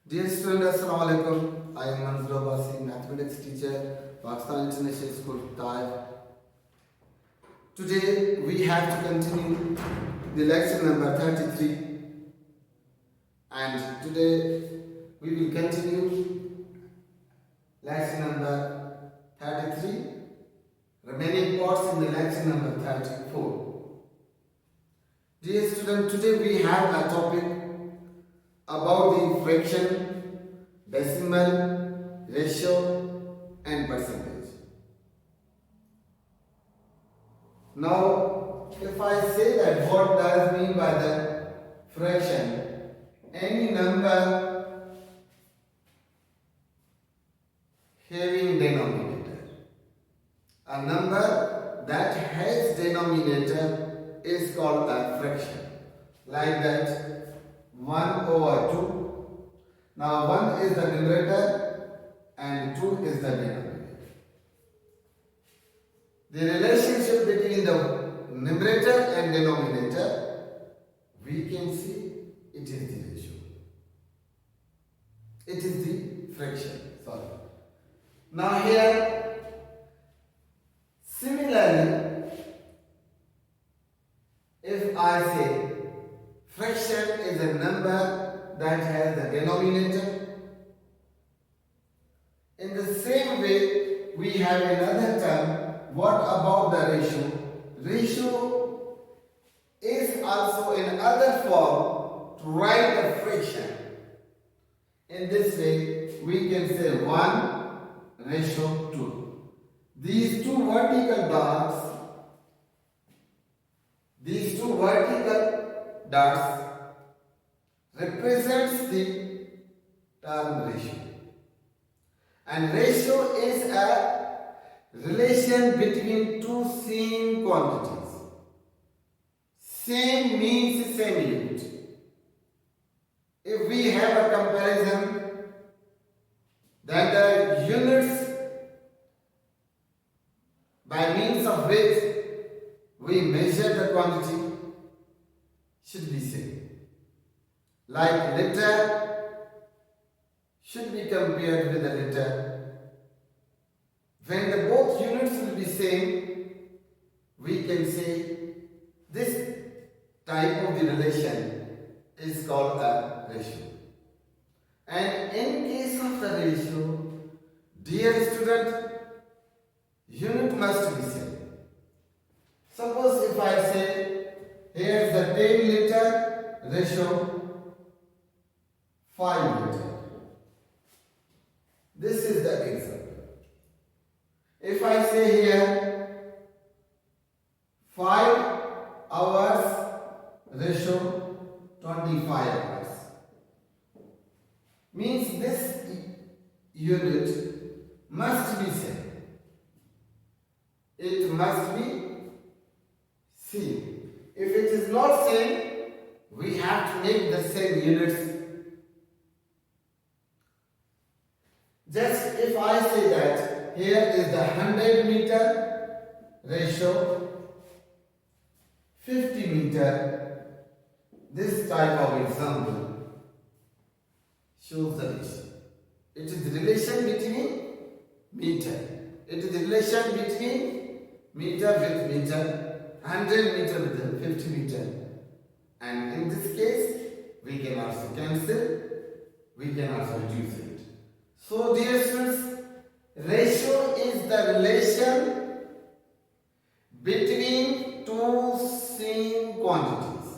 Dear students, Assalamu alaikum. I am Manzoor Abbasi, mathematics teacher, Pakistan International School, Taif. Today we have to continue the lecture number 33, and today we will continue lecture number 33, remaining parts in the lecture number 34. Dear student, today we have a topic about the fraction, decimal, ratio and percentage. Now, if I say that what does mean by the fraction, any number having denominator. A number that has denominator is called a fraction. Like that 1 over 2. Now 1 is the numerator and 2 is the denominator. The relationship between the numerator and denominator, we can see it is the ratio. It is the fraction. Sorry. Now here, similarly, if I say fraction is a number that has the denominator, in the same way we have another term. What about the ratio? Ratio is also another form to write the fraction. In this way we can say 1:2. These two vertical dots represents the term ratio. And ratio is a relation between two same quantities. Same means same unit. If we have a comparison, then the units by means of which we measure the quantity should be same. Like liter should be compared with a liter. When the both units will be same, we can say this type of the relation is called a ratio. And in case of the ratio, dear student, unit must be same. Suppose if I say here is the 10 liter ratio 5 liter. This is the example. If I say here 5 hours ratio 25 hours, means this unit must be same. It must be same. If it is not same, we have to make the same units. Just if I say that here is the 100 meter ratio 50 meter, this type of example shows the ratio. It is the relation between meter. It is the relation between meter with meter, 100 meter with 50 meter. And in this case, we can also cancel, we can also reduce it. So dear students, ratio is the relation between two same quantities.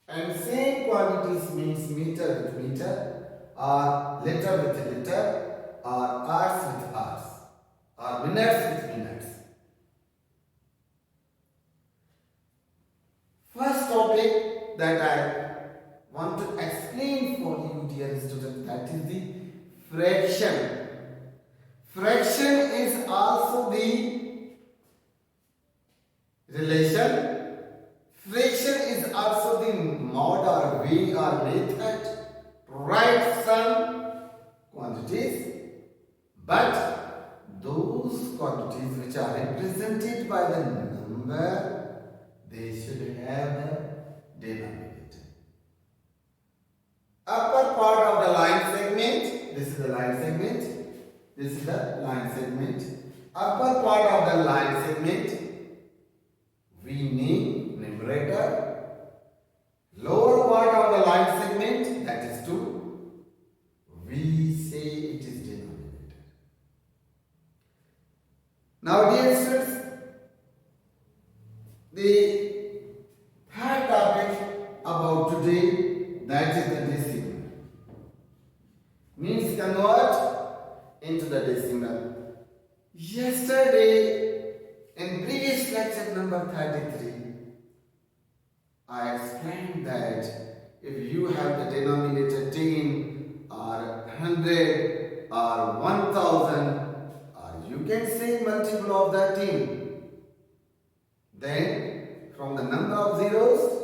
And same quantities means meter with meter, or liter with liter, or hours with hours, or minutes with minutes. First topic that I want to explain for you, dear students, that is the fraction. Fraction is also the relation. Fraction is also the mode or way or method to write some quantities, but those quantities which are represented by the number, they should have the denominator. Upper part This is the line segment. This is the line segment. Upper part of the line segment we name numerator. Lower part of the line segment, that is 2, we say it is denominator. Now dear students, the third topic about today, that is the decimal. Means convert into the decimal. Yesterday, in previous lecture number 33, I explained that if you have the denominator 10 or 100 or 1000, or you can say multiple of that 10, then from the number of zeros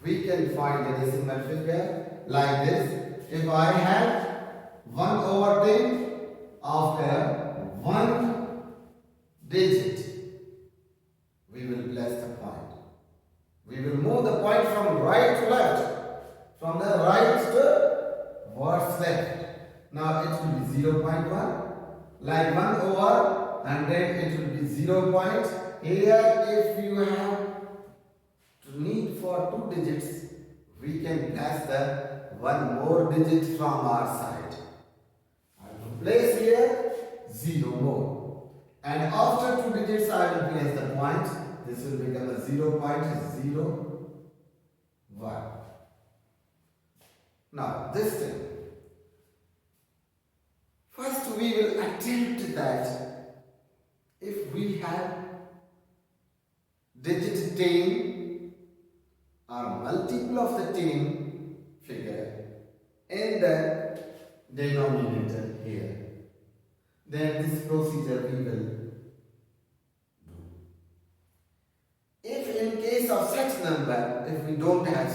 we can find the decimal figure like this. If I have 1 over 10 after 1 digit, we will place the point. We will move the point from right to left, from the right towards left. Now it will be 0.1, like 1 over 100, it will be 0 point. Here if you have to need for 2 digits, we can place the 1 more digit from our side. I will place here 0 more. And after 2 digits I will place the point. This will become a 0.01. Now this time, first we will attempt that if we have digit 10 or multiple of the 10 figure in the denominator here, then this procedure we will do. If in case of such number, if we don't have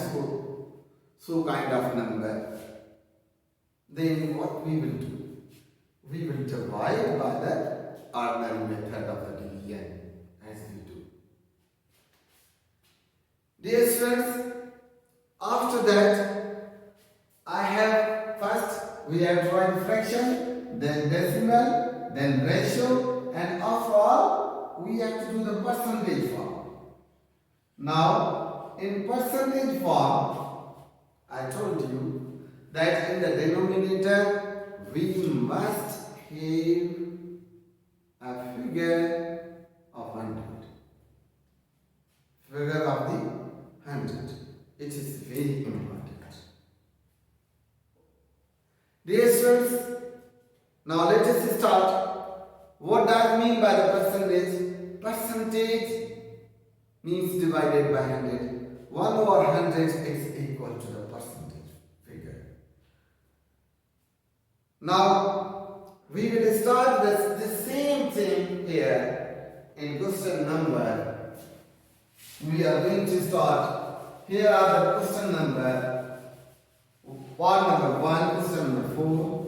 so kind of number, then what we will do? We will divide by the ordinary method of the division, as we do. Dear students, after that, I have first we have drawing fraction, then decimal, then ratio, and after all we have to do the percentage form. Now in percentage form, I told you that in the denominator we must have a figure of 100. Figure of the 100. It is very important. Dear students, now let us start. What does it mean by the percentage? Percentage means divided by 100. 1 over 100 is equal to the percentage figure. Now we will start the same thing here in question number. We are going to start. Here are the question number. Part number 1, question number 4.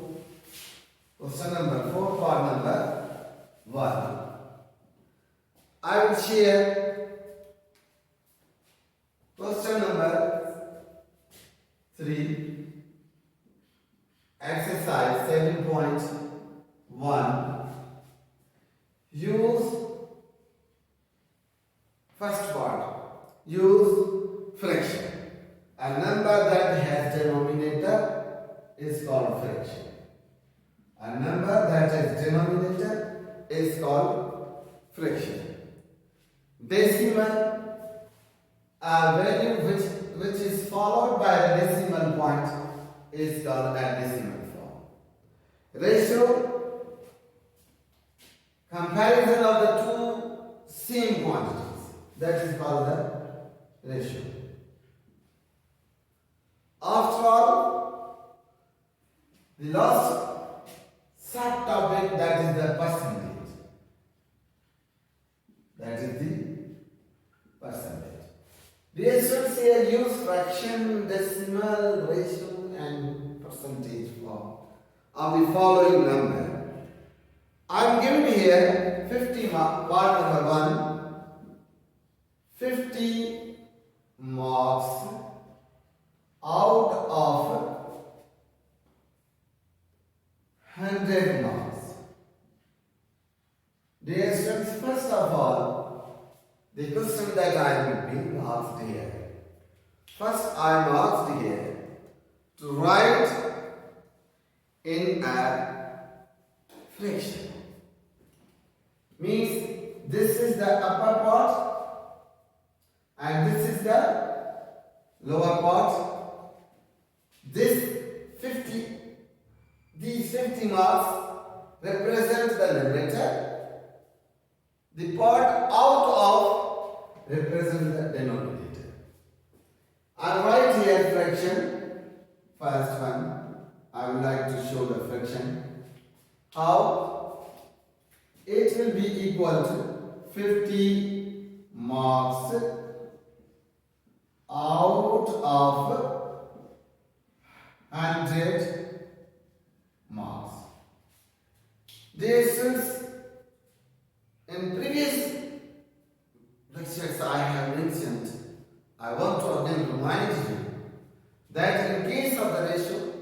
Question number 4, part number 1. I will share question number 3, exercise 7.1. Use first part. Use fraction. A number that has denominator is called fraction. A number that has denominator is called fraction. Decimal, a value which is followed by a decimal point is called a decimal form. Ratio, comparison of the two same quantities, that is called the ratio. After all, the last subtopic, that is the percentage. That is the percentage. Dear students, here use fraction, decimal, ratio and percentage form of the following number. I am giving here 50 part number 1, 50 marks out of the question that I will be asked here. First, I am asked here to write in a fraction. Means this is the upper part and this is the lower part. These 50 marks represent the numerator. The part out of represents the denominator. I write here fraction. First one, I would like to show the fraction. How? It will be equal to 50 marks out of 100 marks. This is in previous lectures I have mentioned. I want to again remind you that in case of the ratio,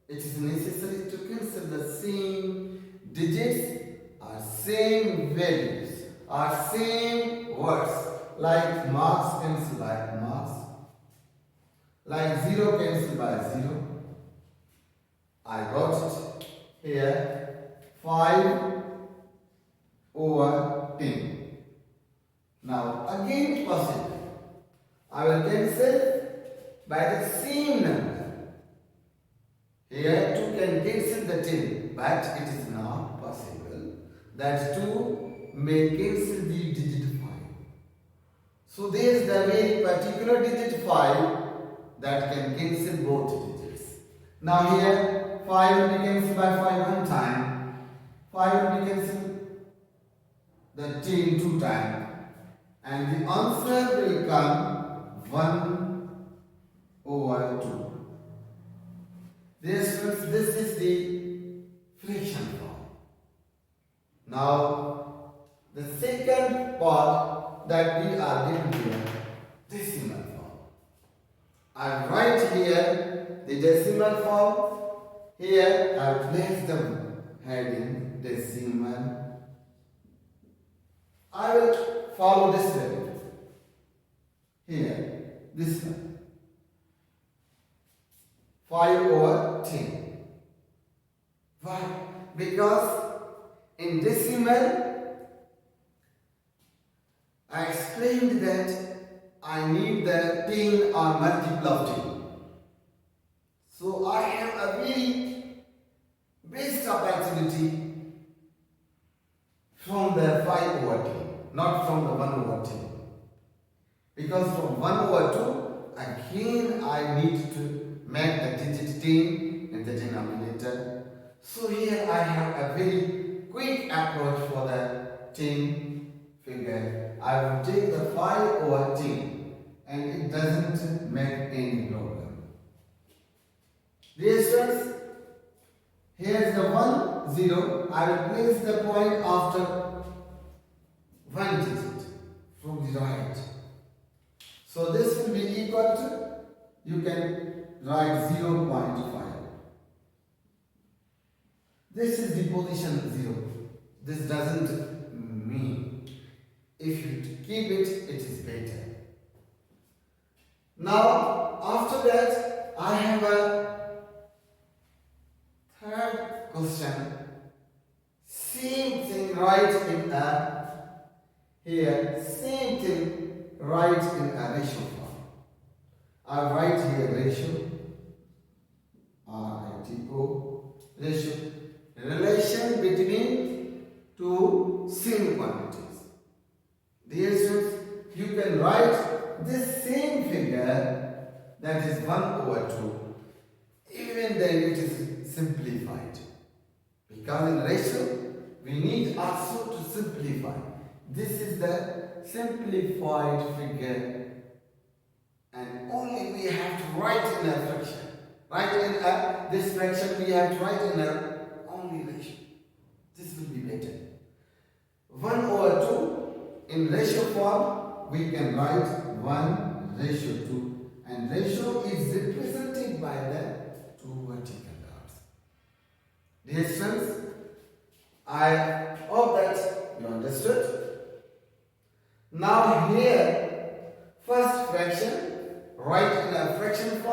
it is necessary to cancel the same digits or same values or same words, like marks cancel by marks, like 0 cancel by 0. I got it here, 5 over 10. Now again possible. I will cancel by the same number. Here 2 can cancel the 10, but it is not possible that 2 may cancel the digit 5. So there is the very particular digit 5 that can cancel both digits. Now here 5 will be cancelled by 5 one time, 5 will be cancelled the 10 two times, and the answer will come 1 over 2. This is the fraction form. Now the second part that we are given here, decimal form. I write here the decimal form. Here I place the heading decimal. I will follow this way. Here, this one. 5 over 10. Why? Because in decimal, I explained that I need the 10 or multiple of 10. So I have a very best opportunity from the 5 over 10, not from the 1 over 10. Because from 1 over 2, again I need to make the digit 10 in the denominator. So here I have a very quick approach for the 10 figure. I will take the 5 over 10 and it doesn't make any problem. Dear students, here is the 1, 0. I will place the point after 1 digit from the right. So this will be equal to, you can write 0.5. This is the position 0. This doesn't mean if you keep it, it is better. Now after that I have a third question. Same thing right in a, here same thing right in a ratio form. I write here ratio, R-I-T-O, ratio, relation between two same quantities. Dear students, you can write this same figure, that is 1 over 2, even then it is simplified. Because in ratio, we need also to simplify. This is the simplified figure, and only we have to write in a fraction. Write in this fraction we have to write in a only ratio. This will be better. 1 over 2 in ratio form we can write 1 ratio 2, and ratio is represented by the two vertical dots. Dear students, I hope that you understood. Now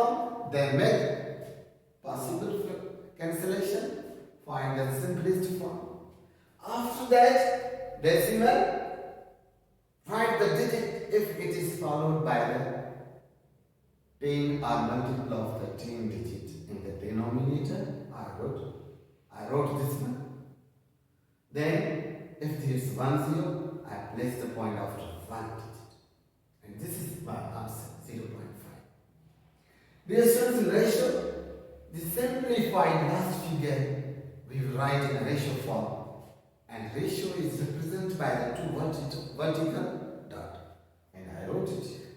form, then make possible cancellation, find the simplest form. After that, decimal, write the digit if it is followed by the 10 or multiple of the 10 digit in the denominator. I wrote this one. Then, if there is 1 0, I place the point after 1 digit. And this is my answer, 0.5. Dear students, in ratio, the simplified last figure we will write in a ratio form. And ratio is represented by the two vertical dot. And I wrote it here.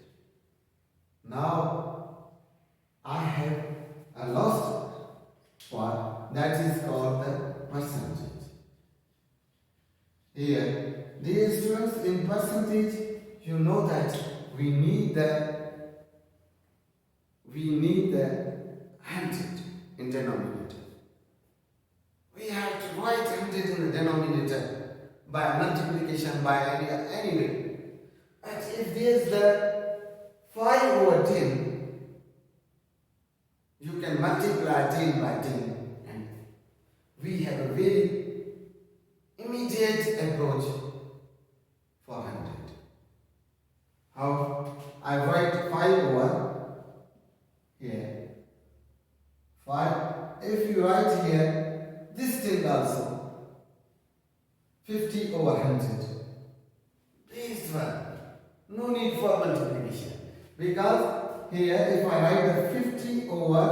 Now, I have a last part that is called the percentage. Here, dear students, in percentage, you know that we need the 100 in denominator. We have to write 100 in the denominator by multiplication by any way. But if there is the 5 over 10, you can multiply 10 by 10, and we have a very immediate approach for 100. How? I write 5 over here. 5. If you write here, this thing also. 50 over 100. This one. No need for multiplication. Because here, if I write the 50 over,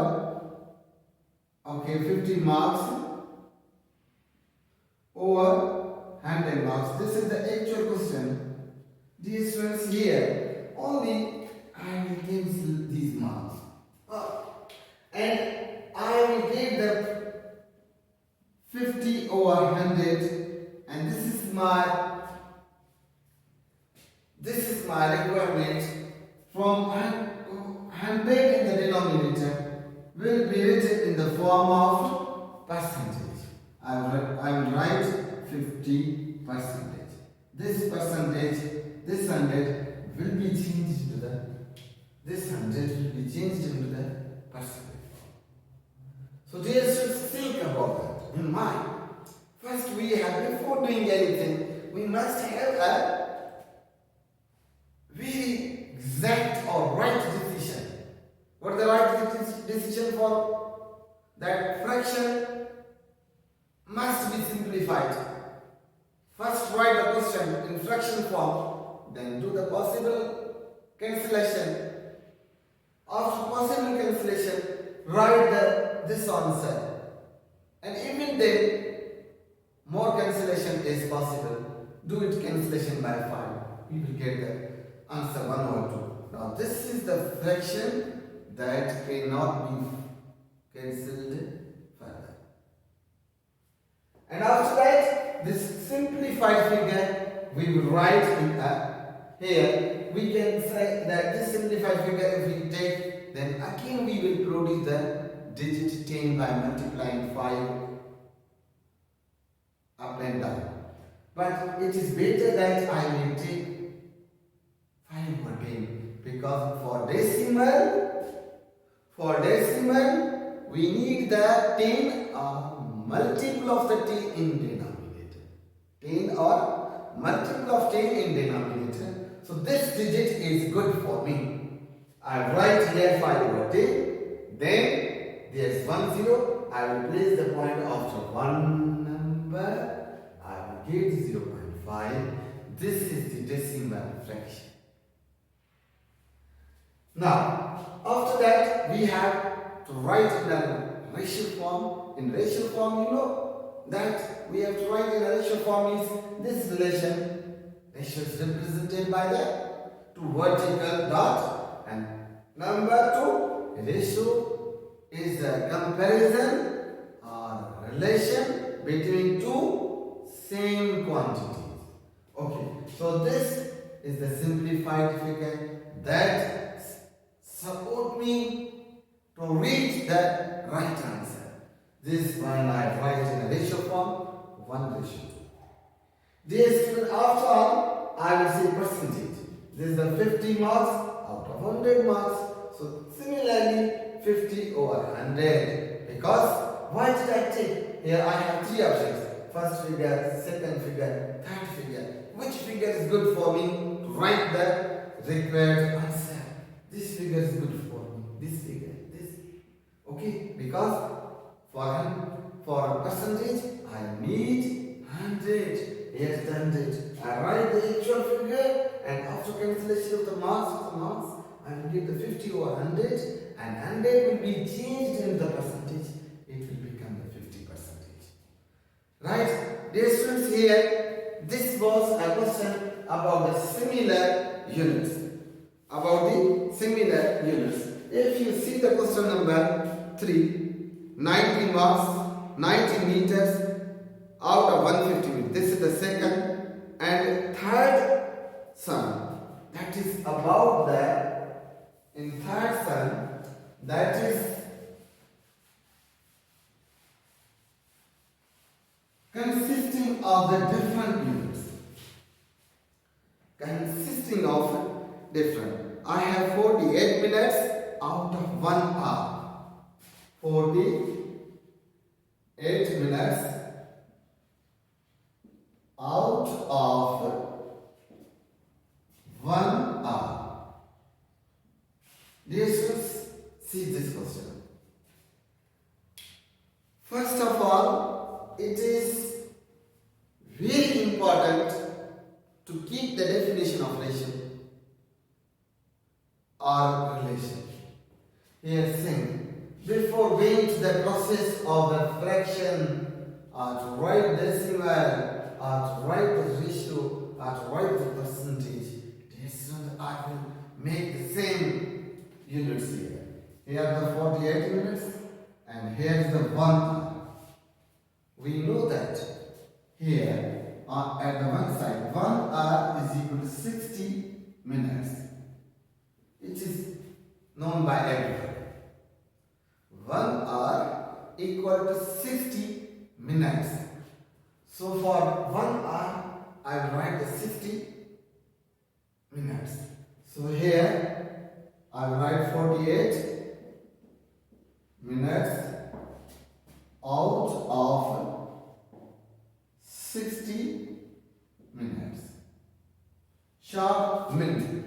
50 marks over 100 marks. This is the actual question. Dear students, here, only I will give these marks. And I will give the 50 over 100, and this is my requirement. From 100 in the denominator will be written in the form of percentage. I will write 50 percentage. This percentage, this 100 will be changed into the percentage. So dear students, think about that in mind. First, before doing anything, we must have a very exact or right decision. What is the right decision for? That fraction must be simplified. First, write the question in fraction form, then do the possible cancellation. After possible cancellation, write this answer. And even then, more cancellation is possible. Do it cancellation by 5. We will get the answer 1 over 2. Now this is the fraction that cannot be cancelled further. And after that, this simplified figure we will write in here. We can say that this simplified figure, if we take, then again we will produce the digit 10 by multiplying 5 up and down. But it is better that I will take 5 over 10, because for decimal we need the 10 or multiple of the 10 in denominator. 10 or multiple of 10 in denominator. So this digit is good for me. I write here 5 over 10. Then there is 1 0. I will place the point after one number. I will get 0.5. This is the decimal fraction. Now, after that, we have to write in a ratio form. In ratio form, you know that we have to write in a ratio form is this relation. Ratio is represented by the two vertical dot, and number 2, ratio is a comparison or relation between two same quantities. Okay, so this is the simplified figure that support me to reach the right answer. This one I write in a ratio form, 1:2. This will, after all, I will say percentage. This is the 50 marks out of 100 marks. So similarly, 50 over 100. Because why did I take? Here I have three options. First figure, second figure, third figure. Which figure is good for me to write the required answer? This figure is good for me. This figure, this. Okay, because for percentage I need 100. Here's the 100. I write the actual figure, and after cancellation of the marks, I will get the 50 over 100, and 100 will be changed into the percentage. It will become the 50%. Right? Dear students, here this was a question about the similar units. If you see the question number 3, 90 marks, 90 meters out of 150 meters. This is the second and third sum. That is about in third sum, that is consisting of the different units. I have 48 minutes out of 1 hour. 48 minutes out of 1 hour. Dear students, see this question. First of all, it is very important to keep the definition of ratio or relation. Here saying, before going to the process of the fraction or to write decimal or to write the ratio or to write the percentage, dear students, I will make the same units here. Here are the 48 units and here is the 1 hour. We know that here at the one side 1 hour is equal to 60 minutes. It is known by everyone. 1 hour equal to 60 minutes. So for 1 hour I will write the 60 minutes. So here I will write 48 minutes out of 60 minutes. Short minute.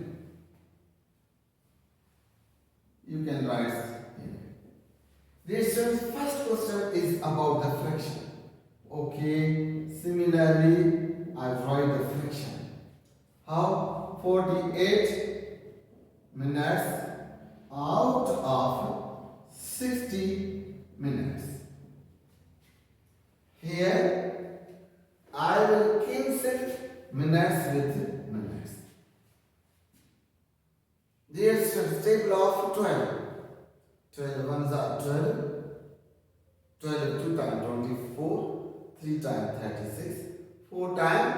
You can write here. This first question is about the fraction. Okay, similarly, I write the fraction. How? 48 minutes out of 60 minutes. Here, I will cancel minutes with minutes. There's a table of 12. 12 ones are 12. 12 2 times 24. 3 times 36. 4 times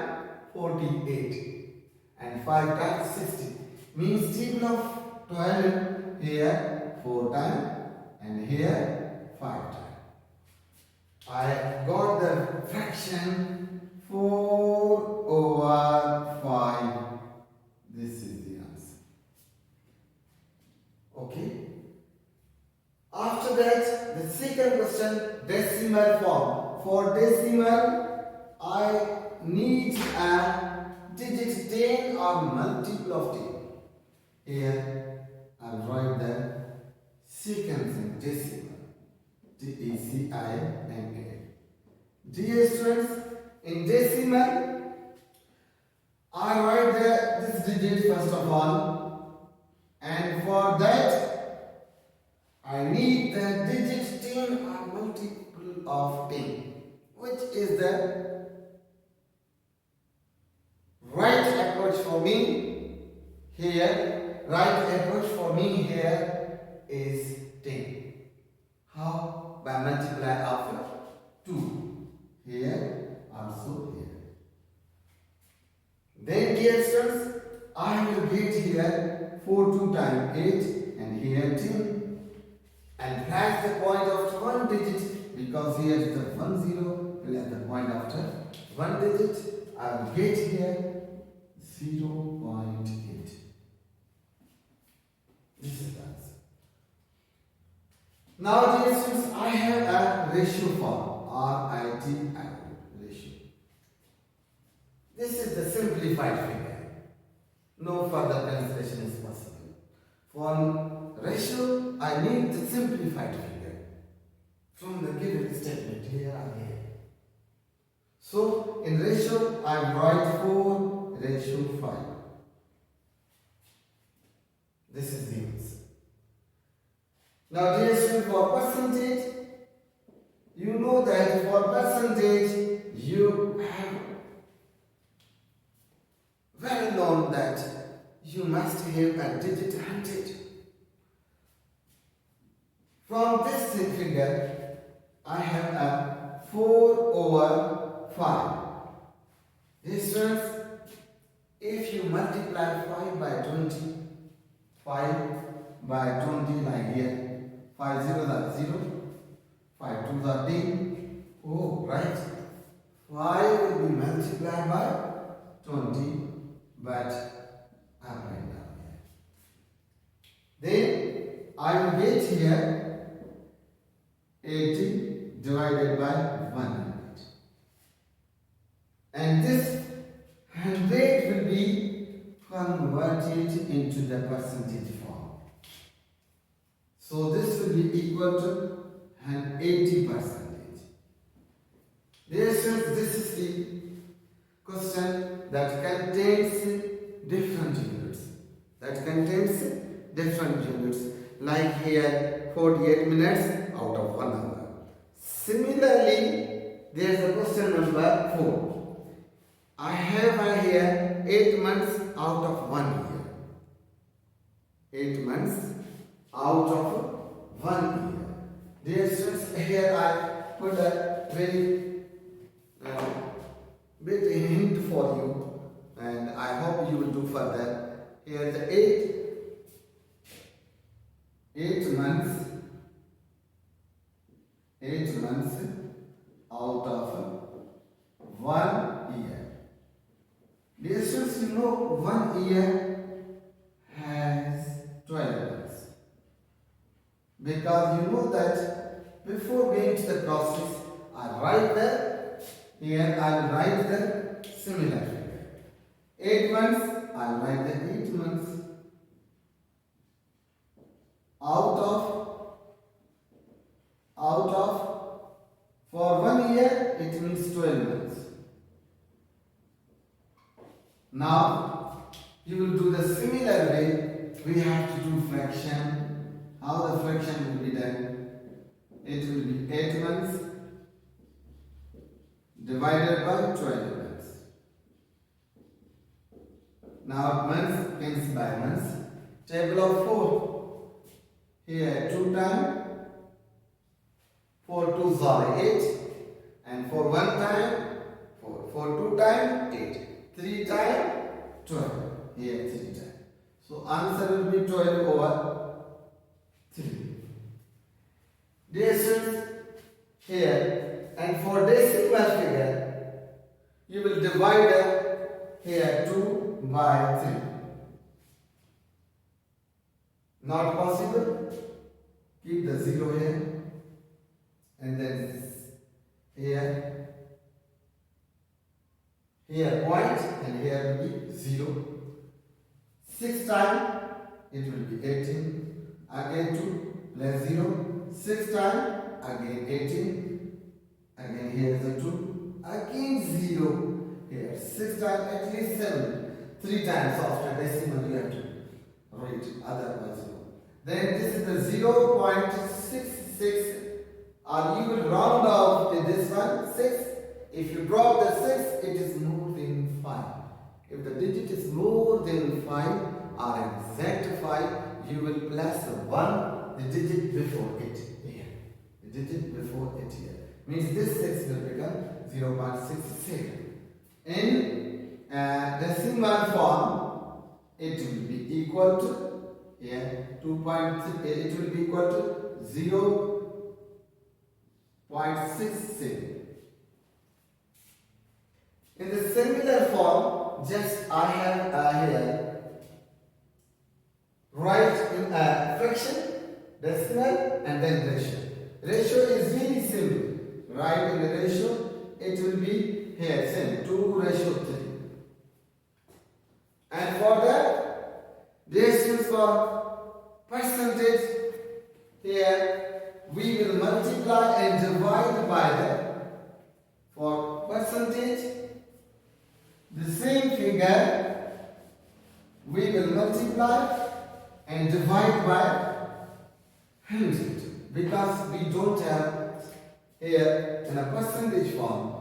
48. And 5 times 60. Means table of 12 here 4 times and here 5 times. I got the fraction 4 over 5. This is the answer. Okay. After that, the second question, decimal form. For decimal, I need a digit 10 or multiple of 10. Here, I'll write the second decimal. D-E-C-I-M-A. Dear students, in decimal, I write this digit first of all, and for that, I need the digit 10 or multiple of 10, which is the right approach for me here. Right approach for me here is 10. How? By multiply of 2. Here, also here. Then dear students, I will get here 4 2 times 8 and here 10. And place the point after one digit, because here is the 1 0, place the point after one digit. I will get here 0.8. This is the answer. Now dear students, I have a ratio form, RITI, ratio. This is the simplified figure. No further translation is possible. For ratio, I need the simplified figure from the given statement here and here. So in ratio, I write 4:5. This is the answer. Now dear students, for percentage, you know that for percentage you have well known that you must have a digit 100. From this figure, I have a 4/5. This means if you multiply 5 by 20, 5 by 20 like here, 5 zeros are 0, 5 twos are 10. Oh, right. 5 will be multiplied by 20, but I'm right down here. Then I will get here 80 divided by 100. And this 100 will be converted into the percentage form. So this will be equal to 80%. This is the question that contains different units. Like here 48 minutes out of 1 hour. Similarly, there is a question number 4. I have here 8 months out of 1 year. 8 months out of 1 year. Dear students, here I put a very bit hint for you, and I hope you will do further. Here the 8 months out of 1 year. Dear students, you know 1 year has 12 months. Because you know that before going to the process, I write the, here I will write the similar figure. 8 months, I will write the 8 months out of, for 1 year it means 12 months. Now you will do the similar way. We have to do fraction. How the fraction will be done? It will be 8 months divided by 12 months. Now months ends by months. Table of 4. Here 2 times 4 2s are 8, and for 1 time 4. For 2 times 8. 3 times 12. Here 3 times. So answer will be 12/3. This is here, and for decimal figure you will divide here 2 by 3. Not possible? Keep the 0 here, and then here point, and here will be 0. 6 times it will be 18. Again 2 plus 0. 6 times again 18. Again here is a 2. Again 0. Here 6 times at least 7. 3 times after decimal you have to write, otherwise no. Then this is the 0.66, or you will round off with this one 6. If you drop the 6, it is more than 5. If the digit is more than 5 or exact 5, you will plus 1, the digit before it here. The digit before it here. Means this 6 will become 0.67. In decimal form, it will be equal to here 2.3. It will be equal to 0.67. In the similar form, just I have here write in a fraction decimal and then ratio. Ratio is really simple. Write in the ratio, it will be here same 2:3. And for the decimal for percentage, here we will multiply and divide by the, for percentage, the same figure we will multiply and divide by 100 because we don't have here in a percentage form.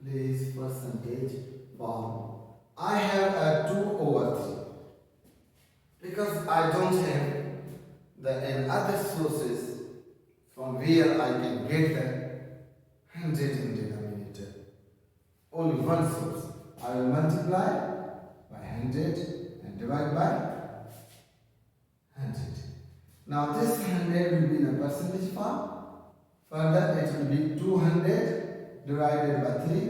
Please, percentage form. I have a 2/3 because I don't have the other sources from where I can get the 100 in denominator. Only one source. I will multiply by 100 and divide by 100. Now this 100 will be in a percentage form. Further it will be 200 divided by 3.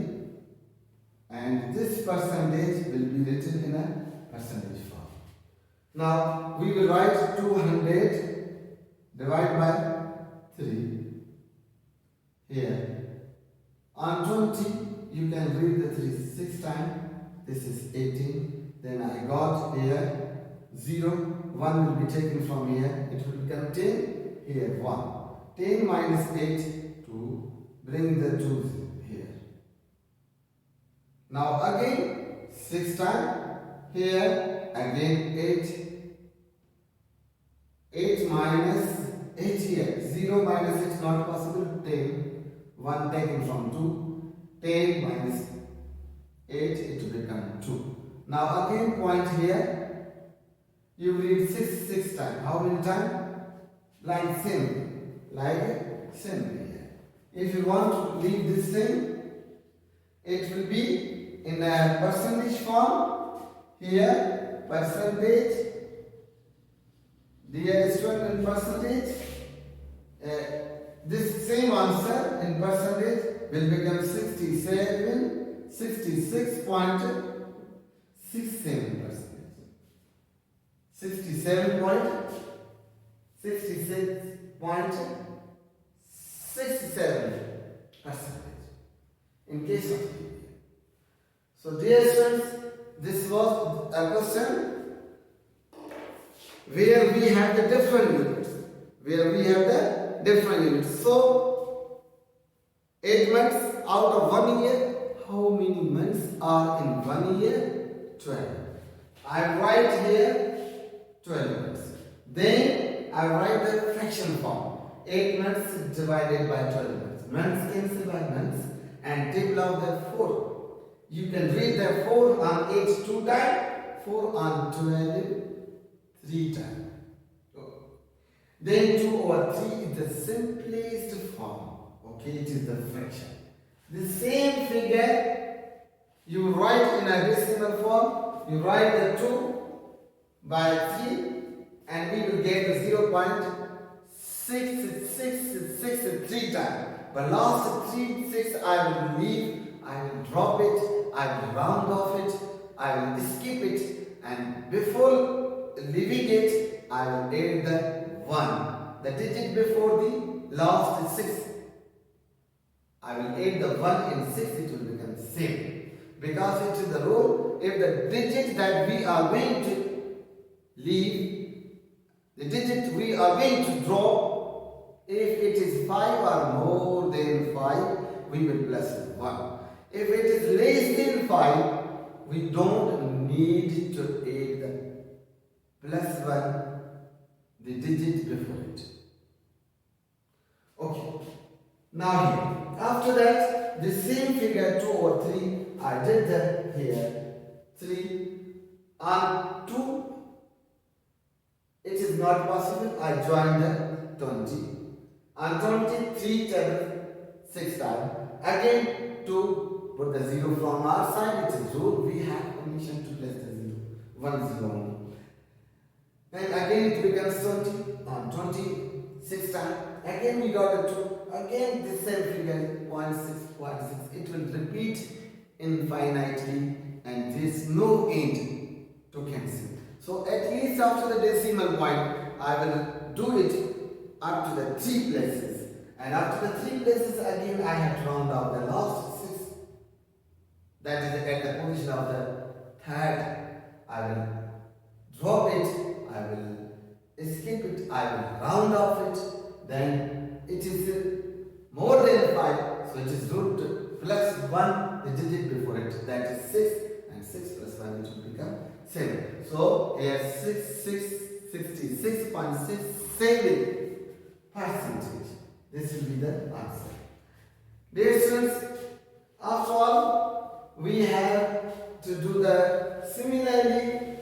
And this percentage will be written in a percentage form. Now we will write 200 divided by 3 here. On 20 you can read the 3 6 times. This is 18. Then I got here 0. 1 will be taken from here. It will become 10. Here 1. 10 minus 8 2. Bring the 2 here. Now again 6 times. Here again 8. 8 minus 8 here. 0 minus 6 not possible. 10. 1 taken from 2. 10 minus 8, it will become 2. Now again point here. You read 6 times. How many times? Like same. Like same here. If you want to leave this thing, it will be in a percentage form. Here, percentage. Dear student, in percentage. This same answer in percentage will become 66.67%. 66.67% in case of PPA. So dear students, this was a question where we have the different units. So 8 months out of 1 year, how many months are in 1 year? 12. I write here 12 months. Then I write the fraction form. 8 months divided by 12 months. Months cancel by months and take out the 4. You can read the 4 on 8 2 times, 4 on 12 3 times. Then 2/3 is the simplest form. Okay, it is the fraction. The same figure you write in a decimal form. You write the 2 by 3 and we will get the 0.663 times. But last 3 6 I will leave, I will drop it, I will round off it, I will skip it, and before leaving it, I will add the 1. The digit before the last 6. I will add the 1 in 6, it will become same. Because it is the rule, if the digit that we are going to leave, the digit we are going to draw, if it is 5 or more than 5, we will plus 1. If it is less than 5, we don't need to add the plus 1, the digit before it. Okay. Now here, after that, the same figure 2/3, I did that here. 3 on 2, it is not possible, I joined the 20. On 23 tables 6 times. Again to put the 0 from our side, it is rule, we have permission to place the 0. 1 0 only. Then again it becomes 20 on 26 times. Again we got a 2. Again this same figure 0.6, 0.6. It will repeat infinitely and there is no end to cancel. So at least after the decimal point I will do it up to the 3 places. And after the 3 places again I have to round off the last 6. That is at the position of the third. I will drop it, I will skip it, I will round off it. Then it is more than 5, so it is root plus 1, the digit before it, that is 6, and 6 plus 1 it will become 7. So here 66.67%. This will be the answer. Dear students, after all, we have to do the similarly.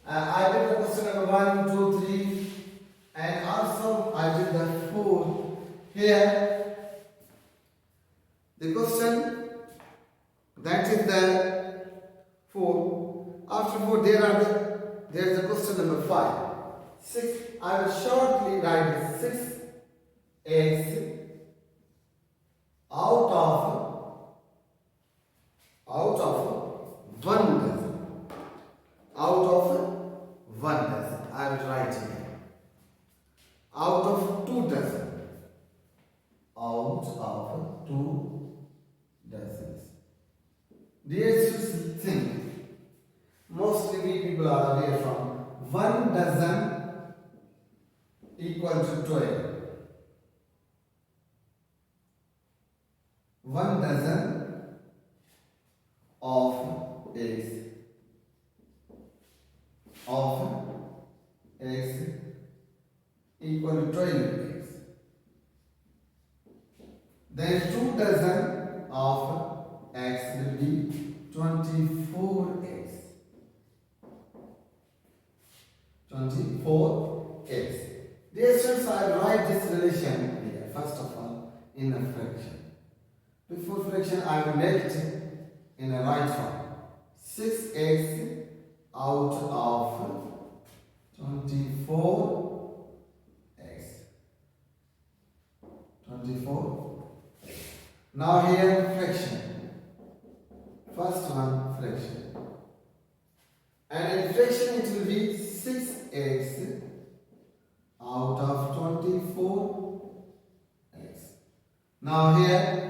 I did the question number 1, 2, 3, and also I did the 4. Here, the question that is the 4. After 4, there is the question number 5. 6. I will shortly write 6 eggs out of 1 dozen. Out of 1 dozen. I will write here. Out of 2 dozen. Out of 2 dozens. Dear students, think. Mostly we people are aware from 1 dozen equal to 12. 1 dozen of eggs equal to 12 eggs. Then 2 dozen of eggs will be 24 eggs. 24 eggs. Dear students, I will write this relation here, first of all, in a fraction. Before fraction, I will make it in a right form. 6 eggs out of 24 eggs. 24 eggs. Now here fraction. First one fraction. And in fraction it will be 6 eggs out of 24 eggs. Now here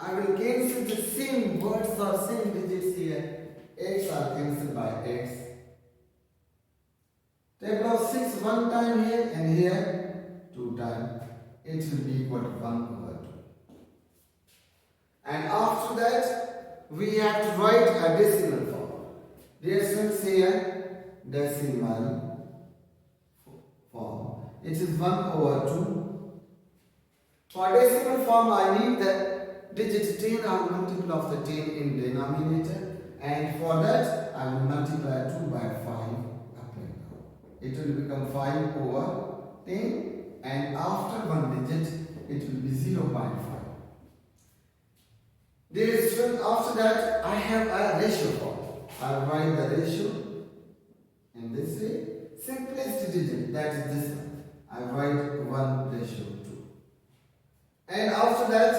I will cancel the same words or same digits here. X are cancelled by X. Table of 6 1 time here and here 2 times. It will be equal to 1/2. And after that, we have to write a decimal form. Dear students, here decimal form. It is 1/2. For decimal form, I need the digit 10 or multiple of the 10 in denominator, and for that I will multiply 2 by 5 up and down. It will become 5/10, and after one digit it will be 0.5. Dear student, after that I have a ratio form. I will write the ratio in this way. Simplest digit, that is this one. I write 1/2. And after that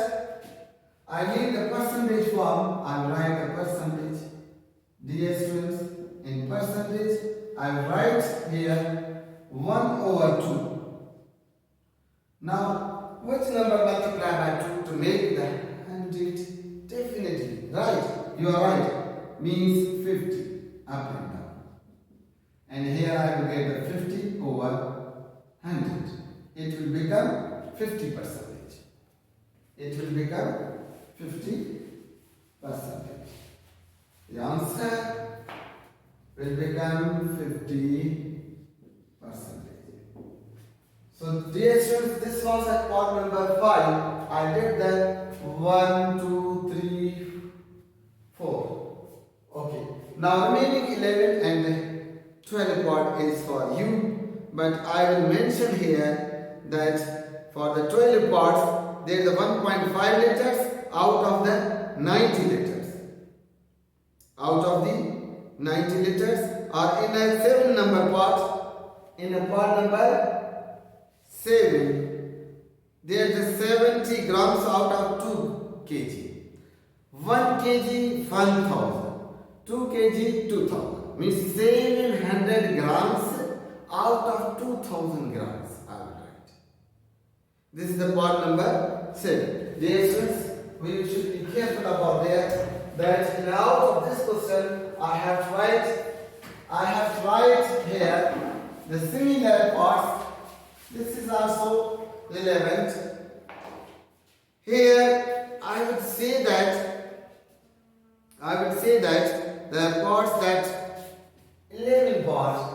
I need the percentage form. I will write the percentage. Dear students, in percentage, I will write here 1/2. Now, which number multiply by 2 to make the 100? Definitely, right. You are right. Means 50 up and down. And here I will get the 50/100. It will become 50%. It will become 50%. The answer will become 50%. So dear students, this was at part number 5. I did that 1, 2, 3, 4. Okay. Now remaining 11 and 12 part is for you. But I will mention here that for the 12 parts, there is a 1.5 liters out of the 90 liters. Out of the 90 liters, or in a 7 number part, in a part number 7, there is 70 grams out of 2 kg. 1 kg 1000, 2 kg 2000, means 700 grams out of 2000 grams. I will write. This is the part number 7. Dear students, we should be careful about that out of this question I have to write here the similar parts. This is also relevant. Here I would say that the parts that 11 parts,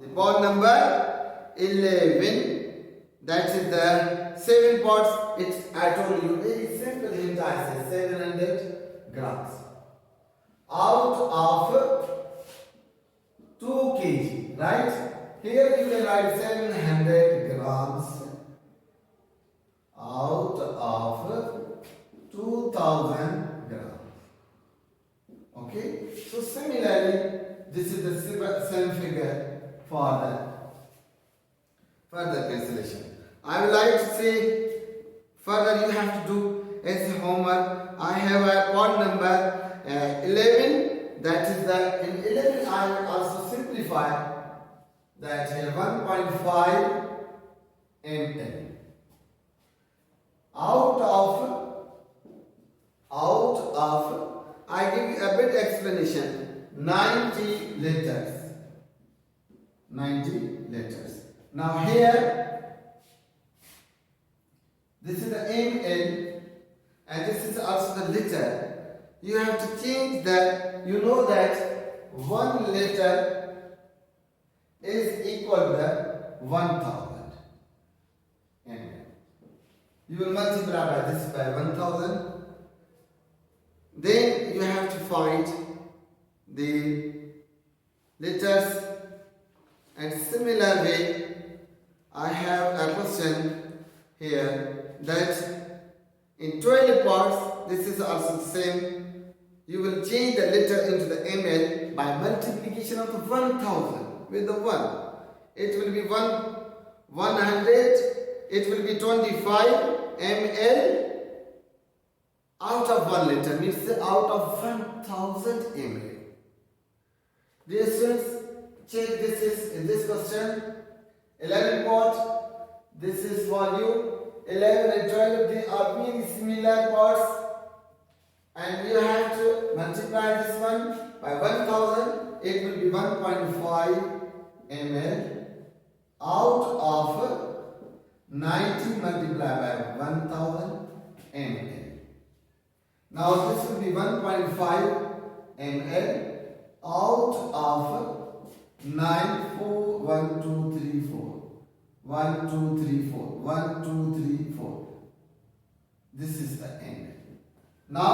the part number 11, that is the 7 parts. It's, I told you, very simple hint. I say 700 grams out of 2 kg, right? Here you can write 700 grams out of 2000 grams. Okay, so similarly, this is the same figure for the further cancellation. I would like to say further you have to do as a homework. I have a part number 11. That is the in 11 I will also simplify that here 1.5 ml out of I give you a bit explanation. 90 liters. 90 liters. Now here, this is the ml and this is also the liter. You have to change that. You know that 1 liter is equal to 1000 ml. You will multiply by this by 1000. Then you have to find the liters, and similar way I have a question here that in 12 parts, this is also the same. You will change the liter into the ml by multiplication of the 1000 with the 1. It will be 100, it will be 25 ml out of 1 liter, means out of 1000 ml. Dear students, check this is in this question 11 part. This is for you. 11 and 12, they are very similar parts, and you have to multiply this one by 1000. It will be 1.5 ml out of 90 multiplied by 1000 ml. Now this will be 1.5 ml out of 9, 4, 1, 2, 3, 4. 1, 2, 3, 4. 1, 2, 3, 4. This is the end. Now,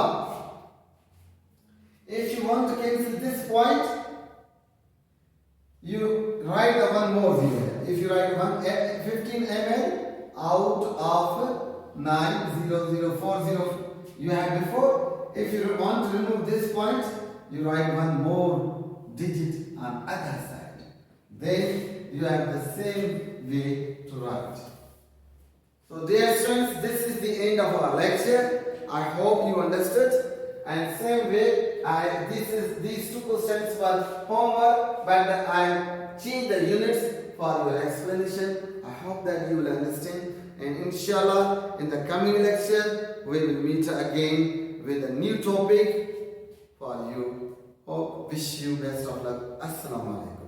if you want to cancel this point, you write the one more here. If you write 15 ml out of 90040 you had before, if you want to remove this point, you write one more digit on other side. Then you have the same way to write. So dear students, this is the end of our lecture. I hope you understood. And same way, these 2 questions were homework, but I changed the units for your explanation. I hope that you will understand. And inshallah, in the coming lecture, we will meet again with a new topic for you. Hope, wish you best of luck. Assalamu alaikum.